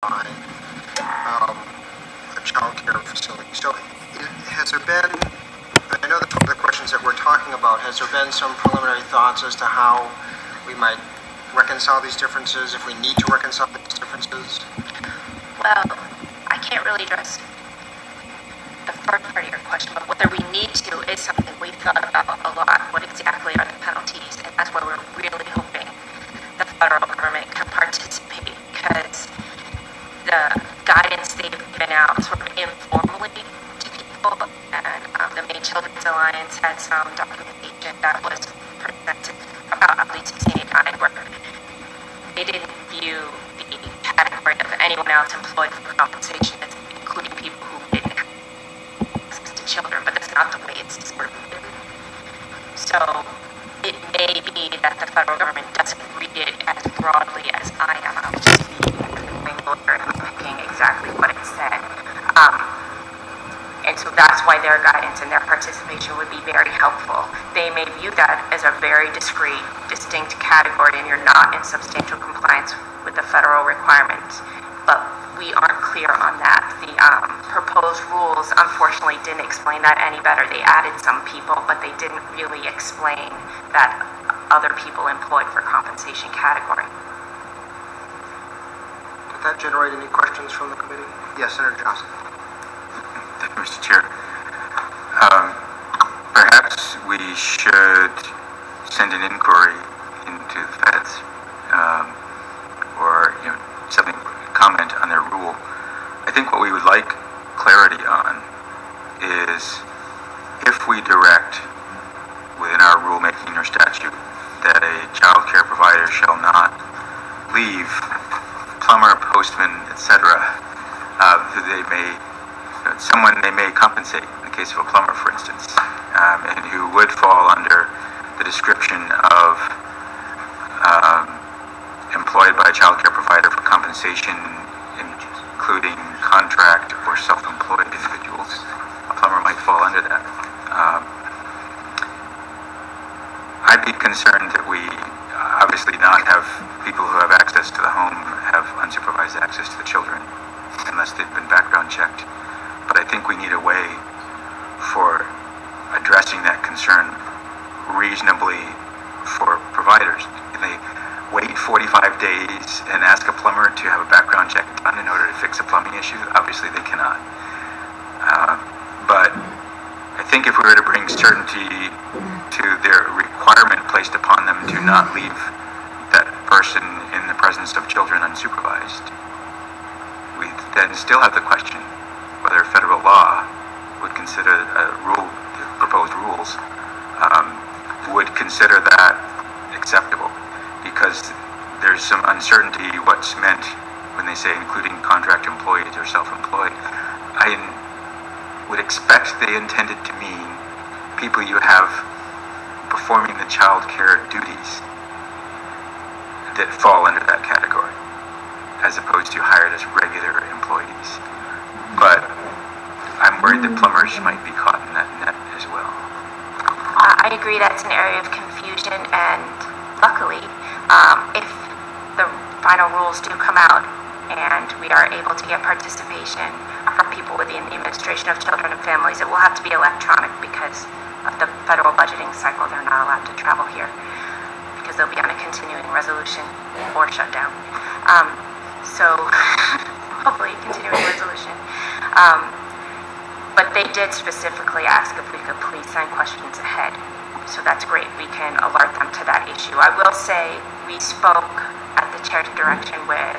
by a child care facility. So has there been, I know that's one of the questions that we're talking about, has there been some preliminary thoughts as to how we might reconcile these differences, if we need to reconcile these differences? Well, I can't really address the first part of your question, but whether we need to is something we've thought about a lot. What exactly are the penalties? And that's why we're really hoping the federal government can participate, because the guidance they've given out sort of informally to people, and the Maine Children's Alliance had some documentation that was presented about LD-1689 where they didn't view the category of anyone else employed for compensation as including people who didn't have access to children, but that's not the way it's sort of written. So it may be that the federal government doesn't read it as broadly as I am. I'm just being lawyer and picking exactly what it said. And so that's why their guidance and their participation would be very helpful. They may view that as a very discrete, distinct category and you're not in substantial compliance with the federal requirements. But we aren't clear on that. The proposed rules, unfortunately, didn't explain that any better. They added some people, but they didn't really explain that other people employed for compensation category. Did that generate any questions from the committee? Yes, Senator Johnson. Thank you, Mr. Chair. Perhaps we should send an inquiry into the feds, or something, comment on their rule. I think what we would like clarity on is if we direct within our rulemaking or statute that a child care provider shall not leave plumber, postman, etc., who they may, someone they may compensate, in the case of a plumber, for instance, and who would fall under the description of employed by a child care provider for compensation, including contract or self-employed individuals. A plumber might fall under that. I'd be concerned that we obviously not have people who have access to the home have unsupervised access to the children unless they've been background checked. But I think we need a way for addressing that concern reasonably for providers. Can they wait 45 days and ask a plumber to have a background check done in order to fix a plumbing issue? Obviously they cannot. But I think if we were to bring certainty to their requirement placed upon them to not leave that person in the presence of children unsupervised, we then still have the question whether federal law would consider the proposed rules would consider that acceptable, because there's some uncertainty what's meant when they say including contract employees or self-employed. I would expect they intended to mean people you have performing the child care duties that fall under that category, as opposed to hired as regular employees. But I'm worried that plumbers might be caught in that net as well. I agree that's an area of confusion, and luckily, if the final rules do come out and we are able to get participation from people within the Administration of Children and Families, it will have to be electronic because of the federal budgeting cycle. They're not allowed to travel here because they'll be on a continuing resolution or shutdown. So hopefully continuing resolution. But they did specifically ask if we could please send questions ahead. So that's great. We can alert them to that issue. I will say we spoke at the chair's direction with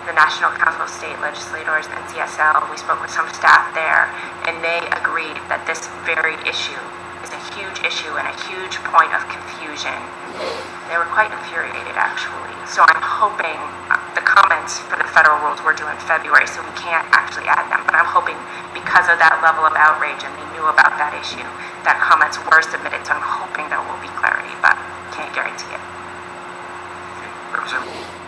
the National Council of State Legislators, NCSL. We spoke with some staff there, and they agreed that this very issue is a huge issue and a huge point of confusion. They were quite infuriated, actually. So I'm hoping the comments for the federal rules were due in February, so we can't actually add them. But I'm hoping because of that level of outrage and they knew about that issue, that comments were submitted. So I'm hoping there will be clarity, but can't guarantee it. Representative.